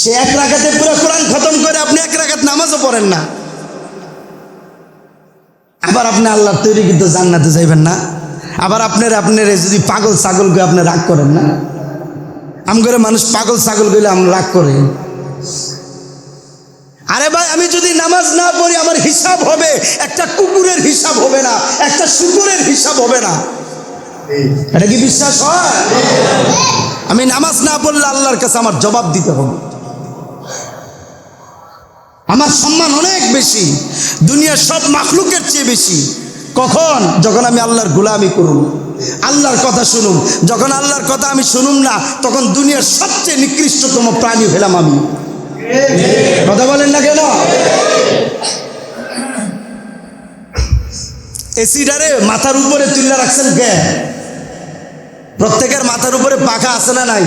সে 1 রাকাতে পুরা কোরআন খতম করে, আপনি 1 রাকাত নামাজও পড়েন না। আবার আপনি আল্লাহর তৈরি কিন্তু জান্নাতে যাইবেন না। আবার আপনার যদি পাগল ছাগল করে আপনি রাগ করেন না। আম করে মানুষ পাগল ছাগল গেলে আমরা রাগ করে। আরে ভাই, আমি যদি নামাজ না পড়ি আমার হিসাব হবে একটা কুকুরের হিসাব হবে না, একটা শুকুরের হিসাব হবে না। এটা কি বিশ্বাস হয়? আমি নামাজ না পড়লে আল্লাহর কাছে আমার জবাব দিতে হবে। আমার সম্মান অনেক বেশি, দুনিয়ার সব মাখলুকের চেয়ে বেশি। কখন? যখন আমি আল্লাহর গোলামি করুম, আল্লাহর কথা শুনুম। যখন আল্লাহর কথা আমি শুনুম না, তখন দুনিয়ার সবচেয়ে নিকৃষ্টতম প্রাণী হলাম আমি। কথা বলেন না কেন? এসিডারে মাথার উপরে তুলে রাখছেন কে? প্রত্যেকের মাথার উপরে পাখা আছে না নাই?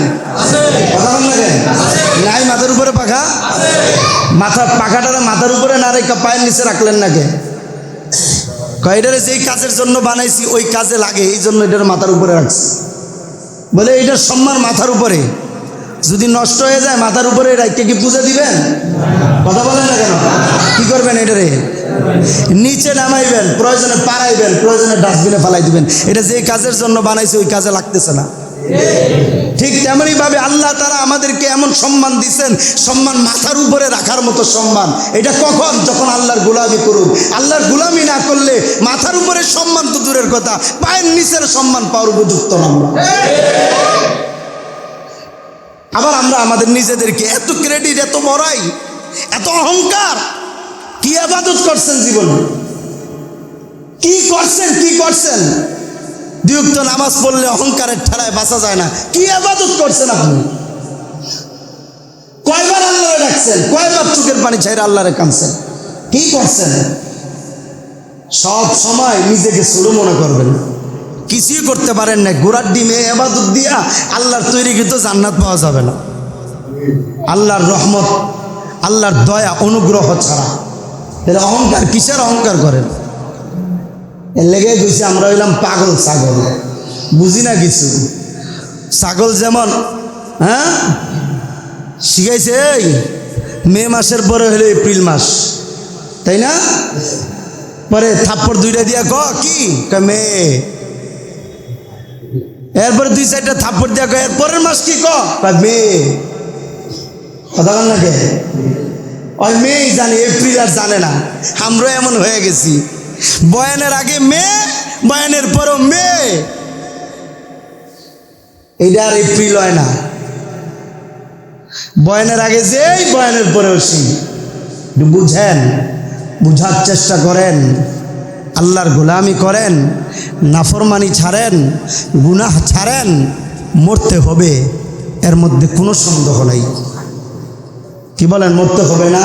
কথা বলেন না কেন? নাই মাথার উপরে পাখা? পাখাটারে মাথার উপরে না রেখে পায়ের নিচে রাখলেন না কে? এটারে যেই কাজের জন্য বানাইছি ওই কাজে লাগে, এই জন্য এটার মাথার উপরে রাখছি। বলে এইটার সম্মান মাথার উপরে, যদি নষ্ট হয়ে যায় মাথার উপরে রাখতে কি পূজা দিবেন? কথা বলেন না কেন? কি করবেন? এটারে নিচে নামাইবেন, প্রয়োজনে পাড়াইবেন, প্রয়োজনে ডাস্টবিনে ফেলাই দিবেন। এটা যে কাজের জন্য বানাইছে ওই কাজে লাগতেছে না। ঠিক তেমনি ভাবে আল্লাহ তাআলা আমাদেরকে এমন সম্মান দিচ্ছেন, সম্মান মাথার উপরে রাখার মতো সম্মান। এটা কখন? যখন আল্লাহর গোলামি করুন। আল্লাহর গোলামি না করলে মাথার উপরে সম্মান তো দূরের কথা, পায়ের নিচের সম্মান পাওয়ার উপযুক্ত না। আবার আমরা আমাদের নিজেদেরকে এত ক্রেডিট, এত বড়াই, এত অহংকার। কি ইবাদত করছেন জীবনে? কি করছেন? 2 ওয়াক্ত নামাজ পড়লে অহংকারের ঠেলায় বাঁচা যায় না। কি ইবাদত করছেন আপনি? কয়বার আল্লাহরে ডাকছেন? কয়বার চোখের পানি ছাইরা আল্লাহরে কাঁদছেন? কি করছেন? সব সময় নিজেকে ছোট মনে করবেন, কিছুই করতে পারেন না। ঘোড়ার ডিমে ইবাদত দিয়া আল্লাহর তৈরি কিন্তু জান্নাত পাওয়া যাবে না। আল্লাহর রহমত, আল্লাহর দয়া, অনুগ্রহ ছাড়া। অহংকার কিসের অহংকার করেন? এর লেগে গেছি আমরা হইলাম পাগল ছাগল, বুঝি না কিছু। ছাগল যেমন শিখাইছে এই মে মাসের পরে হলো এপ্রিল মাস, তাই না? পরে থাপ্পড় 2টা দিয়া কি মে, এরপরে 2-4টা থাপ্পড় দিয়া এর পরের মাস কি মে। কথা বল না কে? ওই মেই জানে, এপ্রিল আর জানে না। আমরা এমন হয়ে গেছি, বয়ানের আগে মে, বয়ানের পরও মে। এইটা আর এপ্রিল হয় না। বয়ানের আগে যেই, বয়ানের পরেও সেই। বুঝেন, বুঝার চেষ্টা করেন, আল্লাহর গোলামি করেন, নাফরমানি ছাড়েন, গুনাহ ছাড়েন, মরতে হবে, এর মধ্যে কোনো সন্দেহ নাই। কি বলেন? মরতে হবে না?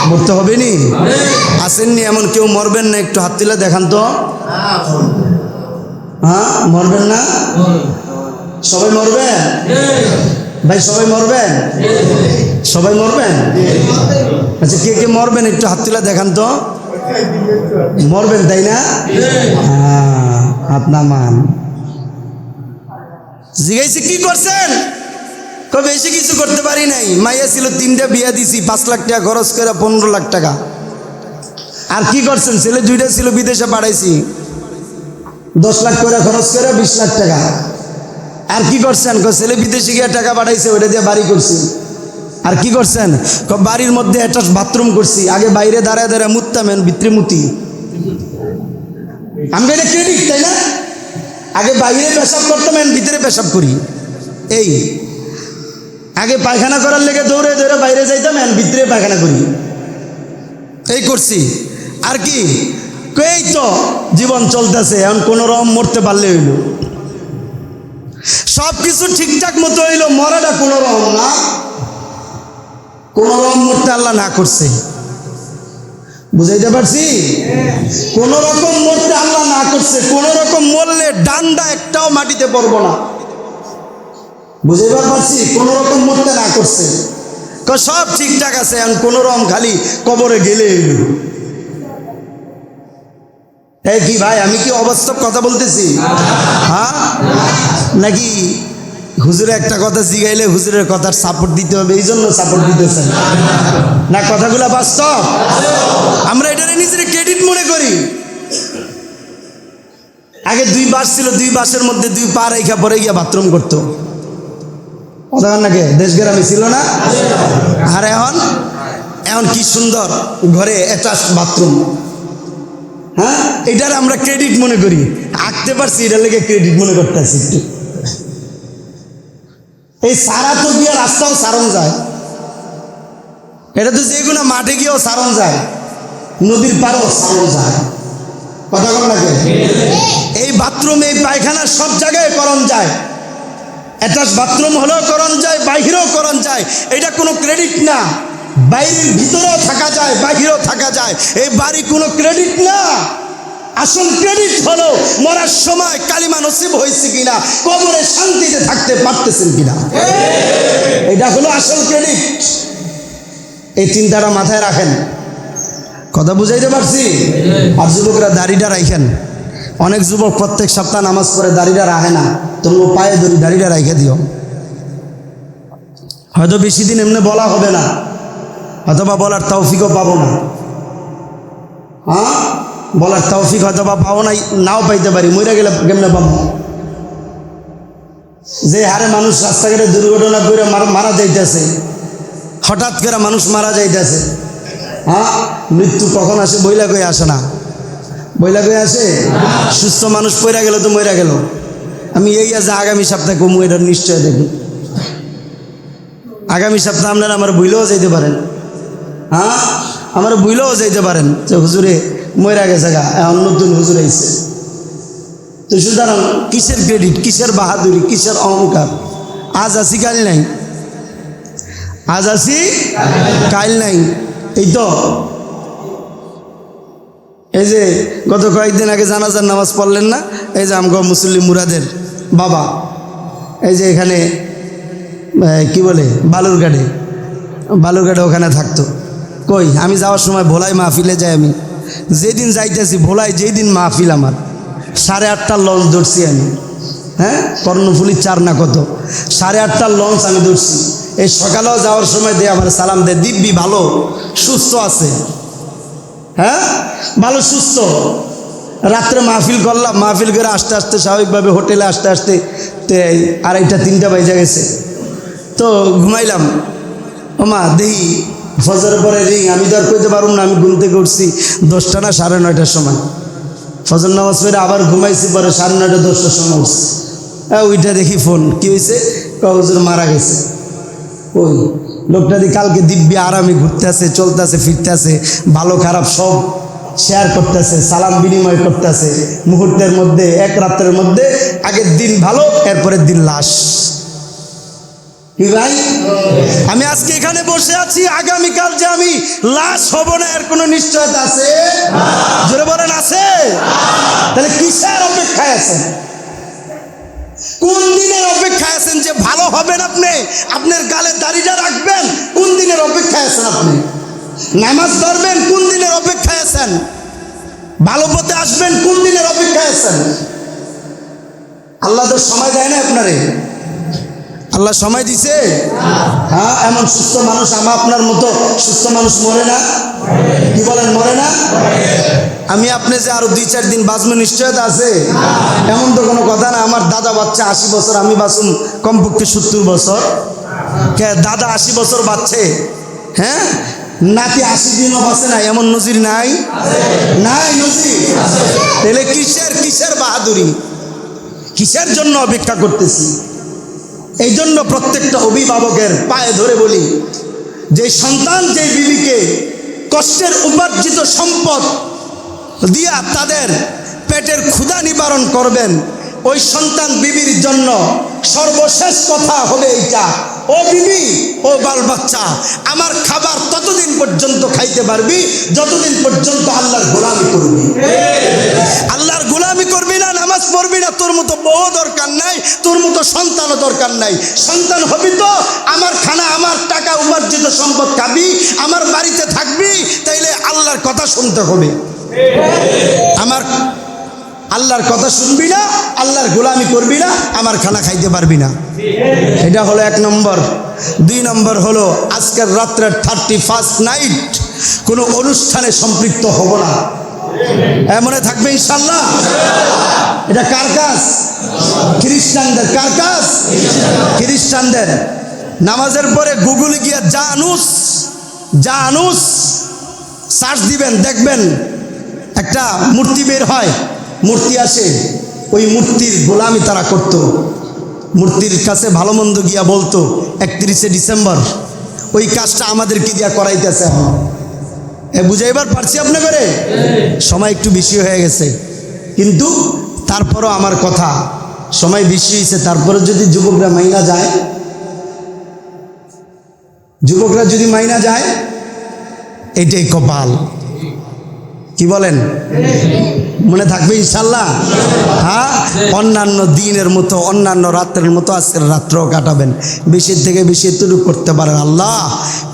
মরতে হবে নি? আসেননি এমন কেউ মরবেন না? একটু হাত তুলে দেখান তো। হ্যাঁ, মরবেন না? সবাই মরবেন ভাই? সবাই মরবেন? সবাই মরবেন? আচ্ছা, কে কে মরবেন একটু হাত তুলে দেখান তো। মরবেন তাই না? হ্যাঁ, হাত নামান। জিজ্ঞাসা কি করছেন? বেশি কিছু করতে পারি নাই। মাইয়া ছিল 3টা, বিয়া দিছি, 5 লাখ টাকা খরচ করে 15 লাখ টাকা। আর কি করছেন? ছেলে 2টা ছিল, বিদেশে পাঠাইছি 10 লাখ করে খরচ করে 20 লাখ টাকা। আর কি করছেন? ছেলে বিদেশে গিয়ে টাকা পাঠাইছে, ওইটা দিয়ে বাড়ি করছি। আর কি করছেন? বাড়ির মধ্যে একটা বাথরুম করছি। আগে বাইরে দাঁড়ায় দাঁড়ায় মুততাম, ভিতরে মুতি। আমি এটা ক্রেডিট, তাই না? আগে বাইরে পেশাব করতাম, ভিতরে পেশাব করি। এই আগে পায়খানা করার লেগে দৌড়ে দৌড়ে বাইরে যাইতাম, ভিতরে পায়খানা করি। এই করছি। আর কি? এই তো জীবন চলতেছে। এখন কোন রকম মরতে পারলে হইল, সব কিছু ঠিকঠাক মতো হইল, মরাটা কোন রকম না। কোন রকম মরতে আল্লাহ না করছে। বুঝাইতে পারছি? কোন রকম মরতে আল্লাহ না করছে। কোন রকম মরলে ডান্ডা একটাও মাটিতে পড়বো না। বুঝাইবার পারছি? কোন রকম মরতে না করছে, সব ঠিকঠাক আছে, এখন কোন রকম খালি কবরে গেলে এলো। এই কি ভাই, আমি কি অবাস্তব কথা বলতেছি? হ্যাঁ, নাকি হুজুরে একটা কথা জিগাইলে হুজুরের কথার সাপোর্ট দিতে হবে, এই জন্য সাপোর্ট দিতেছেন না? কথাগুলা বাস্তব। আমরা এটা নিজের ক্রেডিট মনে করি। আগে 2 বাস ছিল, 2 বাসের মধ্যে 2 পা রেখা পরে গিয়া বাথরুম করতো, নাকি দেশ গ্রামে ছিল না? আর এখন কি সুন্দর ঘরে অ্যাটাচ বাথরুম। হ্যাঁ, এটার আমরা ক্রেডিট মনে করি, আঁকতে পারছি, এটার লেগে ক্রেডিট মনে করতে আছি একটু। এই সারা তো গিয়ে রাস্তাও সারণ যায়, এটা তো যে কোনো মাঠে গিয়েও সারণ যায়, নদীর পাড়েও সারণ যায়। কথা বল লাগে, এই বাথরুম এই পায়খানা সব জায়গায় করণ যায়, অ্যাটাচ বাথরুম হলেও করণ যায়, বাহিরেও করণ যায়। এটা কোনো ক্রেডিট না, বাইরের ভিতরেও থাকা যায়, বাহিরেও থাকা যায়। এই বাড়ি কোনো ক্রেডিট না, আসল ক্রেডিট হলো মরার সময় কালিমা নসিব হয়েছে কিনা, কবরে শান্তিতে থাকতে পারতেছেন কিনা, এটা হলো আসল ক্রেডিট। এই চিন্তাটা মাথায় রাখেন, কথা বুঝাইতে পারছি? আর যুবকরা দাড়িটা রাখেন, অনেক যুবক প্রত্যেক সপ্তাহ নামাজ পড়ে দাড়িটা রাখে না, তোমরা পায়ে ধরি দাড়িটা রাখে দিও। হয়তো বেশি দিন এমনি বলা হবে না, অথবা বলার তৌফিকও পাবো না। হ্যাঁ, বলার তৌফিক হয়তো বা পাবো না, নাও পাইতে পারি, মরে গেলে কেমনে পাবো? যে হারে মানুষ রাস্তাঘাটে দুর্ঘটনা করে মারা যাইতেছে, হঠাৎ করে মানুষ মারা যাইতেছে। হ্যাঁ, মৃত্যু কখন আসে বইলা কই আসে না, বইলা কই আসে? সুস্থ মানুষ পইরা গেল তো মইরা গেল। আমি এই আছে আগামী সপ্তাহে কমু, এটা নিশ্চয় দেখুন। আগামী সপ্তাহে আপনারা আমার ভুলেও যাইতে পারেন। হ্যাঁ, আমার ভুলেও যাইতে পারেন যে হুজুরে মইরা গেছে গা, এখন নতুন হুজুর আইছে। তো সুতরাং কিসের ক্রেডিট, কিসের বাহাদুরি, কিসের অহংকার? আজ আছি কাল নাই, আজ আছি কাল নাই। এই তো এই যে গত কয়েকদিন আগে জানাজার নামাজ পড়লেন না, এই যে আমগো মুসলিম মুরাদের বাবা, এই যে এখানে কি বলে বালুরঘাটে ওখানে থাকতো। কই আমি যাওয়ার সময় ভোলাই মাহফিলে যাই, আমি যেদিন যাইতেছি ভোলাই, যেই দিন মাহফিল আমার 8:30টার লঞ্চ ধরছি আমি। হ্যাঁ, কর্ণফুলির 4 না কত, 8:30টার লঞ্চ আমি ধরছি। এই সকালেও যাওয়ার সময় দিয়ে আমার সালাম দে, দিব্যি ভালো সুস্থ আছে। হ্যাঁ, ভালো সুস্থ। রাত্রে মাহফিল করলাম, মাহফিল করে আসতে আসতে স্বাভাবিকভাবে হোটেলে আসতে আসতে 2:30-3টা বাজে গেছে। তো ঘুমাইলাম, ওমা দেখি ফজরের পরে রিং, আমি তো আর কইতে পারুম না, আমি ঘুম থেকে উঠছি 10টা না 9:30টার সময়। ফজর নামাজ পড়ে আবার ঘুমাইছি, পরে 9:30-10টার সময় উঠছি। ওইটা দেখি ফোন, কি হয়েছে? হুজুর মারা গেছে। ওই লোকটা দিয়ে কালকে দিব্যি আরামে ঘুরতেছে, চলতেছে, ফিরতেছে, ভালো খারাপ সব শেয়ার করতেছে, সালাম বিনিময় করতেছে, মুহূর্তের মধ্যে, এক রাত্রের মধ্যে। আগের দিন ভালো, এরপরের দিন লাশ। কি ভাই, আমি আজকে এখানে বসে আছি, আগামীকাল যে আমি লাশ হব না এর কোনো নিশ্চয়তা আছে? জোরে বলেন আছে? তাহলে কিসের অপেক্ষায় আছেন? কোন দিনের অপেক্ষায় আছেন যে ভালো হবেন? আপনি আপনার গালে দাড়িটা রাখবেন, কোন দিনের অপেক্ষায় আছেন? আপনি নামাজ ধরবেন, কোন দিনের অপেক্ষায় আছেন? ভালো পথে আসবেন, কোন দিনের অপেক্ষায় আছেন? আল্লাহ তো সময় দেয় না আপনারে, আল্লাহ সময় দিছে। হ্যাঁ, এমন সুস্থ মানুষ আমার আপনার মতো সুস্থ মানুষ মরে না? কি বলেন, মরে না? আমি আপনি যে আরো 2-4 দিন বাঁচবো নিশ্চয়তা আছে? এমন তো কোনো কথা না। আমার দাদা বাচ্চা 80 বছর, আমি বাঁচুম কমপক্ষে 70 বছর। কে দাদা 80 বছর বাঁচছে? হ্যাঁ, নাতি 80 দিনও বাঁচে না, এমন নজির নাই? নাই নজির। তাহলে কিসের বাহাদুরি, কিসের জন্য অপেক্ষা করতেছি? এই জন্য প্রত্যেকটা অভিভাবকের পায়ে ধরে বলি, যে সন্তান যে বিবিকে কষ্টের উপার্জিত সম্পদ দিয়া তাদের পেটের ক্ষুধা নিবারণ করবেন, ওই সন্তান বিবির জন্য সর্বশেষ কথা হবে এইটা, ও বিবি, ও বাল বাচ্চা, আমার খাবার ততদিন পর্যন্ত খাইতে পারবি যতদিন পর্যন্ত আল্লাহর গোলামি করবি। আল্লাহর গোলামি করবি না, নামাজ নামাজ পড়বি না, তোর মতো বউ দরকার নাই, তোর মতো সন্তানও দরকার নাই। সন্তান হবি তো আমার খানা, আমার টাকা, উপার্জিত সম্পদ খাবি, আমার বাড়িতে থাকবি, তাইলে আল্লাহর কথা শুনতে হবে। আমার আল্লাহর কথা শুনবি না, আল্লাহর গোলামি করবি না, আমার খানা খাইতে পারবি না। এটা হলো 1 নম্বর। 2 নম্বর হলো আজকের রাত্রের 31st নাইট কোনো অনুষ্ঠানে সম্পৃক্ত হব না। মনে থাকবে ইনশাআল্লাহ। এটা কার কাজ? খ্রিস্টানদের। কার কাজ? খ্রিস্টানদের। নামাজের পরে গুগলে গিয়া জানুস সার্চ দিবেন, দেখবেন একটা মূর্তি বের হয়, মূর্তি আসে, ওই মূর্তির গোলামি তারা করত। মূর্তির কাছে ভালো মন্দ গিয়া বলতো 31শে ডিসেম্বর। ওই কাজটা আমাদেরকে দিয়া করাইতেছে এখন। বুঝাইবার পারছি আপনাকে? সময় একটু বেশি হয়ে গেছে, কিন্তু তারপরও আমার কথা, সময় বেশি হয়েছে, তারপরে যদি যুবকরা মাইনা যায়, যুবকরা যদি মাইনা যায়, এটাই কপাল। কি বলেন? মনে থাকবে ইনশাল্লাহ। হ্যাঁ, অন্যান্য দিনের মতো, অন্যান্য রাত্রের মতো আজকের রাত্রেও কাটাবেন। বেশির থেকে বেশি এতটুকু করতে পারেন। আল্লাহ,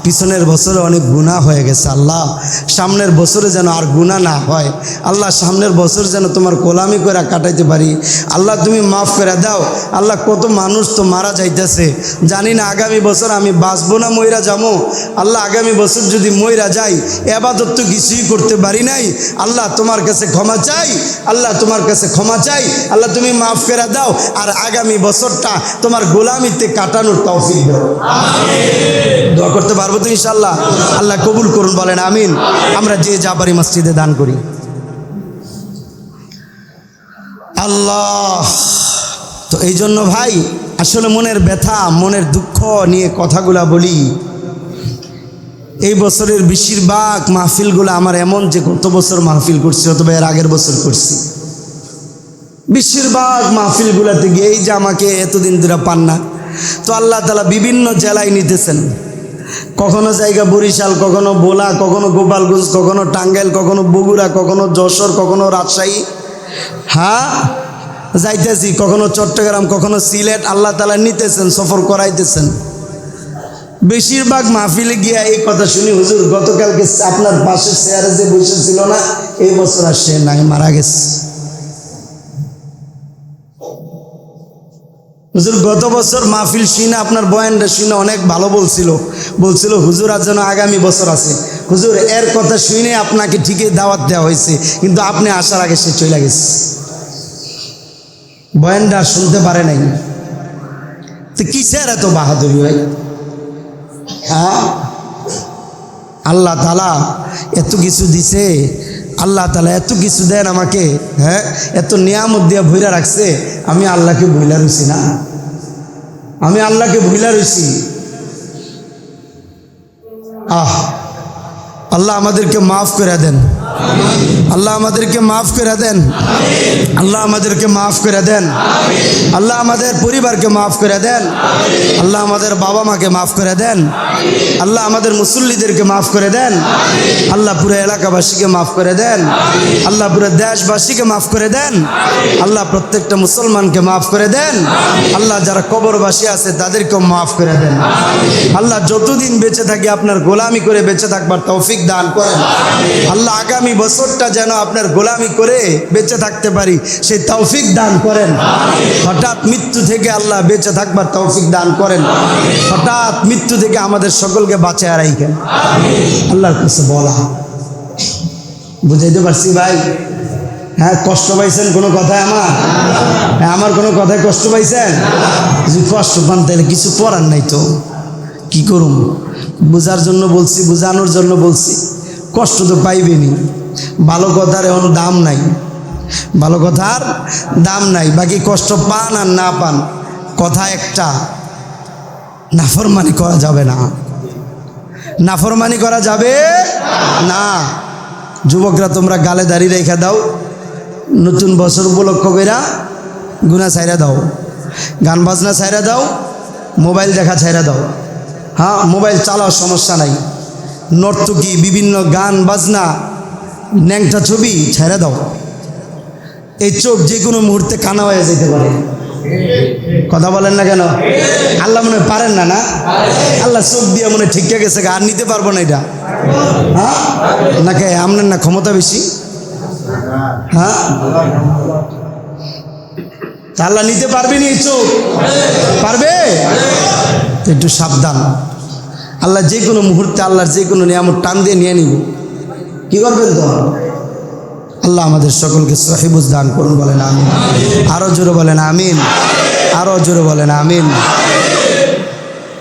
পিছনের বছরে অনেক গুনাহ হয়ে গেছে, আল্লাহ সামনের বছরে যেন আর গুনাহ না হয়। আল্লাহ সামনের বছর যেন তোমার গোলামি করে কাটাইতে পারি। আল্লাহ তুমি মাফ করে দাও। আল্লাহ কত মানুষ তো মারা যাইতেছে, জানি না আগামী বছর আমি বাঁচবো না মইরা যাবো। আল্লাহ আগামী বছর যদি মইরা যাই, এবাদত তো কিছুই করতে পারি নাই। আল্লাহ তোমার কাছে ক্ষমা চাই, আল্লাহ তোমার কাছে ক্ষমা চাই। আল্লাহ তুমি মাফ করে দাও, আর আগামী বছরটা তোমার গোলামিতে কাটানোর তৌফিক দাও। দোয়া করতে পারবো তো ইনশাআল্লাহ? আল্লাহ কবুল করুন, বলেন আমিন। আমরা যে যা পারি মসজিদে দান করি। আল্লাহ, তো এই জন্য ভাই আসলে মনের ব্যথা, মনের দুঃখ নিয়ে কথাগুলা বলি। এই বছরের বেশিরভাগ মাহফিলগুলো আমার এমন যে গত বছর মাহফিল করছি অথবা এর আগের বছর করছি, বেশিরভাগ মাহফিলগুলোতে গিয়ে এই যে আমাকে এতদিন ধরে পান না, তো আল্লাহ তাআলা বিভিন্ন জেলায় নিতেছেন। কখনো জায়গা বরিশাল, কখনো ভোলা, কখনো গোপালগঞ্জ, কখনো টাঙ্গাইল, কখনো বগুড়া, কখনো যশোর, কখনো রাজশাহী, হ্যাঁ যাইতেছি, কখনো চট্টগ্রাম, কখনো সিলেট। আল্লাহ তাআলা নিতেছেন, সফর করাইতেছেন। বেশিরভাগ মাহফিলে গিয়া এই কথা শুনি, হুজুর গতকালকে আপনার পাশের চেয়ারে যে বসেছিল না, এই বছর আর সে নাই, মারা গেছে। হুজুর গত বছর মাহফিল শুনে, আপনার বয়ানটা শুনে অনেক ভালো বলছিল হুজুর আর যেন আগামী বছর আছে। হুজুর এর কথা শুনে আপনাকে ঠিকই দাওয়াত দেওয়া হয়েছে, কিন্তু আপনি আসার আগে সে চলে গেছে, বয়ানটা শুনতে পারে নাই। তো কিসের এত বাহাদুরি ভাই? হ্যাঁ, আল্লাহ তাআলা এত কিছু দিছে, আল্লাহ তাআলা এত কিছু দেন আমাকে, হ্যাঁ এত নিয়ামত দিয়া ভইরা রাখছে, আমি আল্লাহকে ভুইলা রইছি না, আমি আল্লাহকে ভুইলা রইছি। আল্লাহ আমাদেরকে মাফ করে দেন, আল্লাহ আমাদেরকে মাফ করে দেন, আল্লাহ আমাদেরকে মাফ করে দেন, আল্লাহ আমাদের পরিবারকে মাফ করে দেন, আল্লাহ আমাদের বাবা মাকে মাফ করে দেন, আল্লাহ আমাদের মুসল্লিদেরকে মাফ করে দেন, আল্লাহ পুরো এলাকাবাসীকে মাফ করে দেন, আল্লাহ পুরো দেশবাসীকে মাফ করে দেন, আল্লাহ প্রত্যেকটা মুসলমানকে মাফ করে দেন, আল্লাহ যারা কবরবাসী আছে তাদেরকেও মাফ করে দেন। আল্লাহ যতদিন বেঁচে থাকি আপনার গোলামি করে বেঁচে থাকবার তৌফিক দান করেন। আল্লাহ আগামী বছরটা যেন আপনার গোলামি করে বেঁচে থাকতে পারি সেই তৌফিক দান করেন। হঠাৎ মৃত্যু থেকে আল্লাহ বেঁচে থাকবার তৌফিক দান করেন। হঠাৎ মৃত্যু থেকে আমাদের সকলকে বাঁচায় রাখেন। আল্লাহর কাছে বলা, বুঝাইতে পারছি ভাই? হ্যাঁ, কষ্ট পাইছেন কোনো কথায় আমার কোনো কথায় কষ্ট পাইছেন? যদি কষ্ট পান তাহলে কিছু করার নাই, তো কি করুম? বোঝার জন্য বলছি, বোঝানোর জন্য বলছি। কষ্ট তো পাইবেনি। ভালো কথার এখন দাম নাই, ভালো কথার দাম নাই। বাকি কষ্ট পান আর না পান, কথা একটা, নাফরমানি করা যাবে না, নাফরমানি করা যাবে না। যুবকরা তোমরা গালে দাঁড়িয়ে রেখে দাও, নতুন বছর উপলক্ষ কইরা গুনাহ ছাইরা দাও, গান বাজনা ছাইরা দাও, মোবাইল দেখা ছাইরা দাও। হ্যাঁ, মোবাইল চালাও, সমস্যা নাই। নর্তকী, বিভিন্ন গান বাজনা, ন্যাংটা ছবি ছাইরা দাও। এই চোখ যে কোনো মুহূর্তে কানা হয়ে যেতে পারে। কথা বলেন না কেন? আল্লাহ মনে হয় পারেন না? না, আল্লাহ চোখ দিয়ে মনে ঠিক গেছে, আর নিতে পারবো না এটা। হ্যাঁ, নাকি আপনার না ক্ষমতা বেশি? হ্যাঁ, তা আল্লাহ নিতে পারবে নি এই চোখ? পারবে? তো একটু সাবধান। আল্লাহ যে কোনো মুহূর্তে আল্লাহর যে কোনো নিয়ামত টান দিয়ে নিয়ে নিব। কি করবেন তো? আল্লাহ আমাদের সকলকে সহি বুঝ দান করুন, বলেন আমিন। আরো জোরে বলেন আমিন, আরো জোরে বলেন আমিন।